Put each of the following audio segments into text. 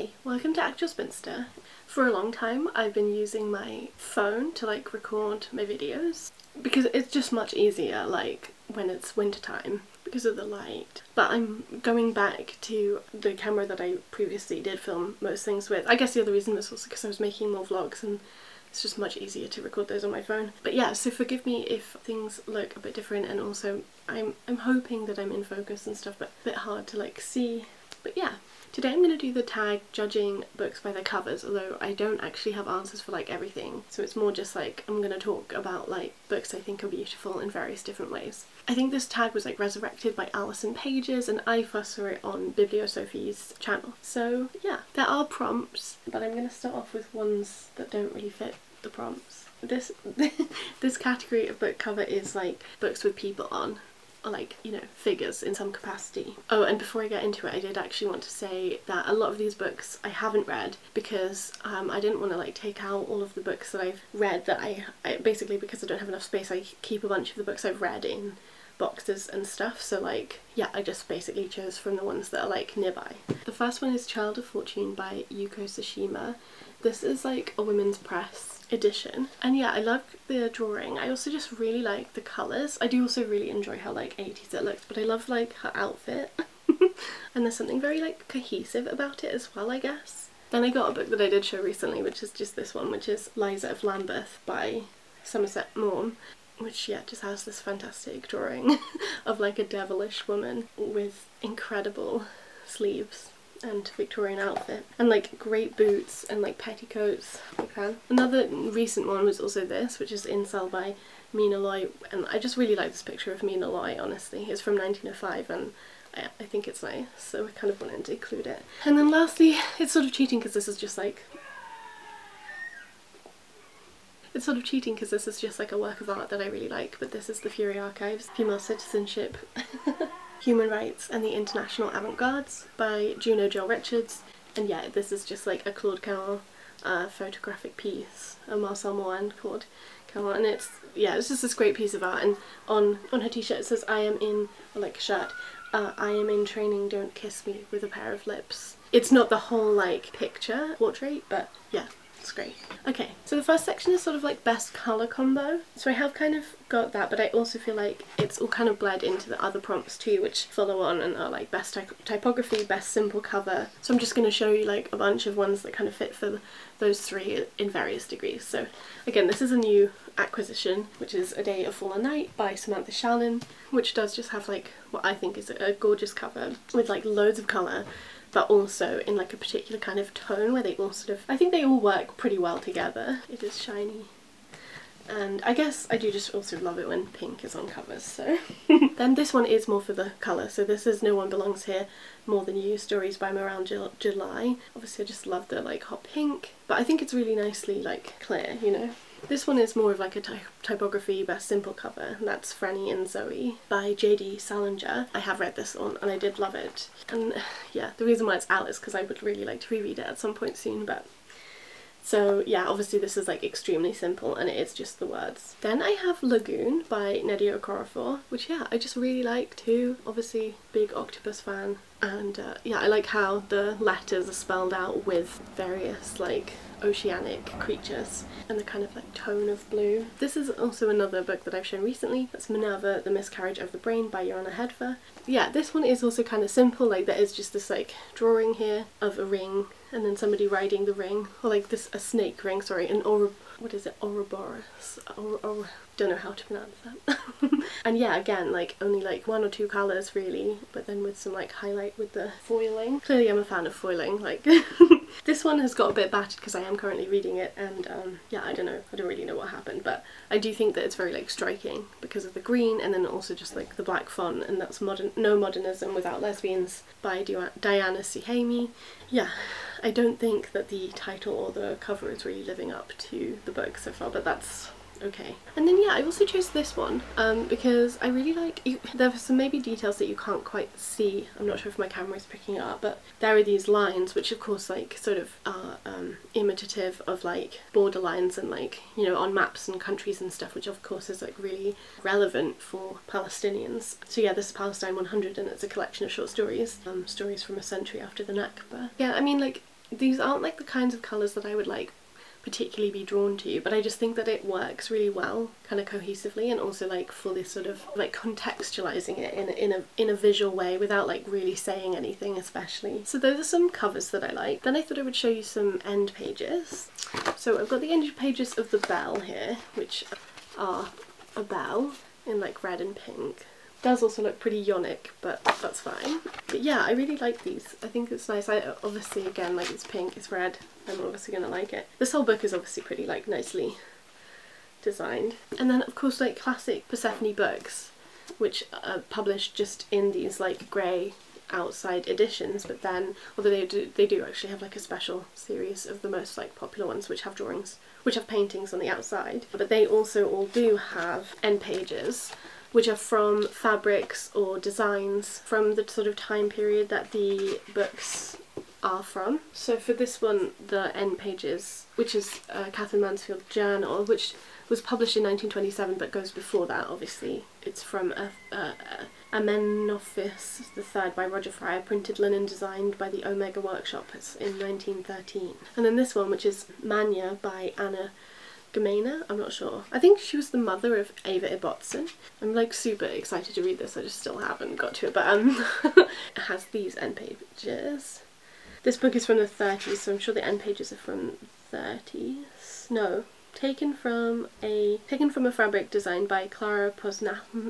Hey, welcome to Actual Spinster. For a long time I've been using my phone to like record my videos because it's just much easier like when it's winter time because of the light. But I'm going back to the camera that I previously did film most things with. I guess the other reason was also because I was making more vlogs and it's just much easier to record those on my phone. But yeah, so forgive me if things look a bit different, and also I'm hoping that I'm in focus and stuff, but a bit hard to like see. But yeah, today I'm going to do the tag judging books by their covers, although I don't actually have answers for like everything, so it's more just like I'm going to talk about like books I think are beautiful in various different ways. I think this tag was like resurrected by Alison Pages, and I first saw it on Bibliosophie's channel. So yeah, there are prompts, but I'm going to start off with ones that don't really fit the prompts. This category of book cover is like books with people on, or like, you know, figures in some capacity. Oh, and before I get into it, I did actually want to say that a lot of these books I haven't read because I didn't want to like take out all of the books that I've read that I basically, because I don't have enough space, I keep a bunch of the books I've read in boxes and stuff, so like yeah, I just basically chose from the ones that are like nearby. The first one is Child of Fortune by Yuko Tsushima. This is like a women's press edition, and yeah, I love the drawing. I also just really like the colours. I do also really enjoy how like 80s it looks, but I love like her outfit and there's something very like cohesive about it as well, I guess. Then I got a book that I did show recently, which is just this one, which is Liza of Lambeth by Somerset Maugham, which yeah, just has this fantastic drawing of like a devilish woman with incredible sleeves and Victorian outfit and like great boots and like petticoats. Another recent one was also this, which is Incel by Mina Loy, and I just really like this picture of Mina Loy, honestly. It's from 1905 and I think it's nice, so I kind of wanted to include it. And then lastly, it's sort of cheating because this is just like a work of art that I really like, but this is The Fury Archives, Female Citizenship, Human Rights and the International Avant-Gardes by Juno Jill Richards. And yeah, this is just like a Claude Cahun photographic piece, a Marcel Moine Claude Cahun, and it's just this great piece of art. And on her t-shirt it says, I am in, or like a shirt, I am in training, don't kiss me with a pair of lips. It's not the whole like picture portrait, but yeah, it's great. Okay, so the first section is sort of like best colour combo. So I have kind of got that, but I also feel like it's all kind of bled into the other prompts too, which follow on and are like best typography, best simple cover. So I'm just going to show you like a bunch of ones that kind of fit for those three in various degrees. So again, this is a new acquisition, which is A Day of Fallen Night by Samantha Shalin, which does just have like what I think is a gorgeous cover with like loads of colour, but also in like a particular kind of tone where they all sort of, I think they all work pretty well together. It is shiny. And I guess I do just also love it when pink is on covers, so. Then this one is more for the colour, so this is No One Belongs Here More Than You, Stories by Moran July. Obviously I just love the like hot pink, but I think it's really nicely like clear, you know. This one is more of like a typography best simple cover, and that's Franny and Zoe by J.D. Salinger. I have read this one and I did love it, and yeah, the reason why it's out is because I would really like to reread it at some point soon. But so yeah, obviously this is like extremely simple and it is just the words. Then I have Lagoon by Nnedi Okorafor, which yeah, I just really like too. Obviously big octopus fan, and yeah, I like how the letters are spelled out with various like oceanic creatures and the kind of like tone of blue. This is also another book that I've shown recently. That's Minerva, The Miscarriage of the Brain by Joanna Hedver. Yeah, this one is also kind of simple, like there is just this like drawing here of a ring and then somebody riding the ring, or like a snake ring, sorry, an Ouroboros. Don't know how to pronounce that. And yeah, again, like only like one or two colours really, but then with some like highlight with the foiling. Clearly I'm a fan of foiling, like this one has got a bit battered because I am currently reading it, and yeah, I don't really know what happened, but I do think that it's very like striking because of the green and then also just like the black font, and that's No Modernism Without Lesbians by Diana Suhaimi. Yeah, I don't think that the title or the cover is really living up to the book so far, but that's okay. And then yeah, I also chose this one because I really like, there are some maybe details that you can't quite see, I'm not sure if my camera is picking it up, but there are these lines which of course like sort of are imitative of like borderlines and like, you know, on maps and countries and stuff, which of course is like really relevant for Palestinians. So yeah, this is Palestine 100 and it's a collection of short stories, stories from a century after the Nakba. Yeah, I mean like these aren't like the kinds of colours that I would like particularly be drawn to, but I just think that it works really well kind of cohesively, and also like for this sort of like contextualizing it in a visual way without like really saying anything especially. So those are some covers that I like. Then I thought I would show you some end pages. So I've got the end pages of the bell here, which are a bell in like red and pink. Does also look pretty Yonic, but that's fine. But yeah, I really like these. I think it's nice. I obviously, again, like it's pink, it's red, I'm obviously gonna like it. This whole book is obviously pretty like nicely designed. And then of course like classic Persephone books, which are published just in these like grey outside editions, but then although they do actually have like a special series of the most like popular ones which have drawings, which have paintings on the outside, but they also all do have end pages which are from fabrics or designs from the sort of time period that the books are from. So for this one, the end pages, which is Catherine Mansfield Journal, which was published in 1927 but goes before that obviously. It's from Amenophis III by Roger Fryer, printed linen designed by the Omega Workshop. It's in 1913. And then this one, which is Mania by Anna Gmeiner, I'm not sure. I think she was the mother of Ava Ibbotson. I'm like super excited to read this, I just still haven't got to it, but it has these end pages. This book is from the 30s, so I'm sure the end pages are from 30s. No, taken from a fabric designed by Klara Poznansky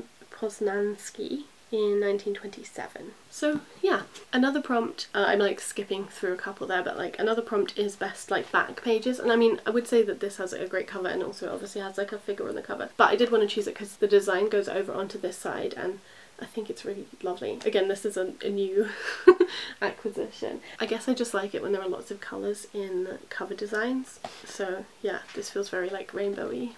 in 1927. So yeah, another prompt, I'm like skipping through a couple there, but like another prompt is best like back pages, and I mean I would say that this has a great cover and also obviously has like a figure on the cover, but I did want to choose it because the design goes over onto this side and I think it's really lovely. Again, this is a new acquisition. I guess I just like it when there are lots of colours in cover designs, so yeah, this feels very like rainbowy,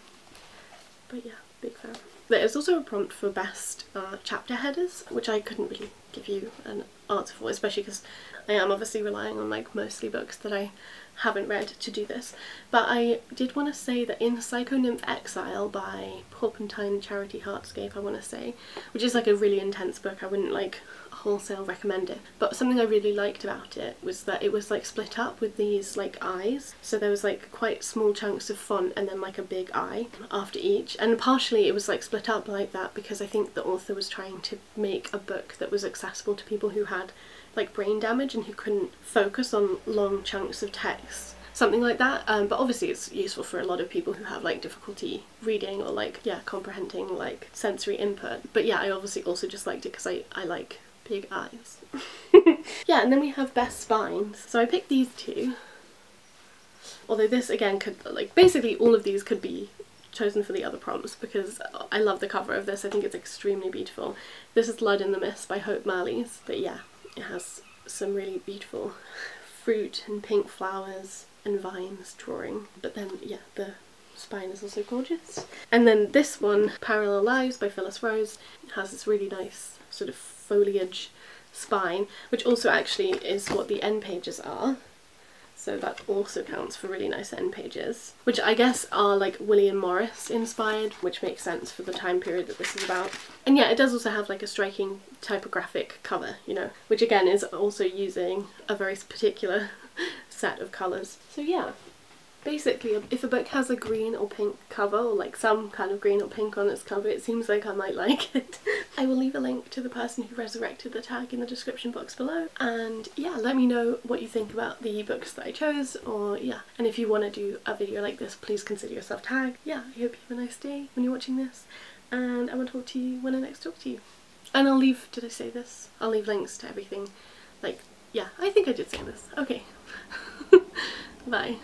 but yeah, big fan. There's also a prompt for best chapter headers, which I couldn't really give you an answer for, especially because I am obviously relying on like mostly books that I haven't read to do this. But I did want to say that in Psychonymph Exile by Porpentine Charity Heartscape, I want to say, which is like a really intense book, I wouldn't like wholesale recommend it, but something I really liked about it was that it was like split up with these like eyes, so there was like quite small chunks of font and then like a big eye after each, and partially it was like split up like that because I think the author was trying to make a book that was accessible to people who had like brain damage and who couldn't focus on long chunks of text, something like that. But obviously it's useful for a lot of people who have like difficulty reading or like, yeah, comprehending like sensory input. But yeah, I obviously also just liked it because I like big eyes. Yeah, and then we have best spines. So I picked these two, although this again could like, basically all of these could be chosen for the other prompts because I love the cover of this. I think it's extremely beautiful. This is Blood in the Mist by Hope Marlies, but yeah, it has some really beautiful fruit and pink flowers and vines drawing, but then yeah, the spine is also gorgeous. And then this one, Parallel Lives by Phyllis Rose, has this really nice sort of foliage spine, which also actually is what the end pages are, so that also counts for really nice end pages, which I guess are like William Morris inspired, which makes sense for the time period that this is about. And yeah, it does also have like a striking typographic cover, you know, which again is also using a very particular set of colours. So yeah, basically if a book has a green or pink cover, or like some kind of green or pink on its cover, it seems like I might like it. I will leave a link to the person who resurrected the tag in the description box below, and yeah, let me know what you think about the books that I chose, or yeah, and if you want to do a video like this, please consider yourself tagged. Yeah, I hope you have a nice day when you're watching this, and I will talk to you when I next talk to you. And I'll leave, did I say this? I'll leave links to everything, like, yeah, I think I did say this. Okay. Bye.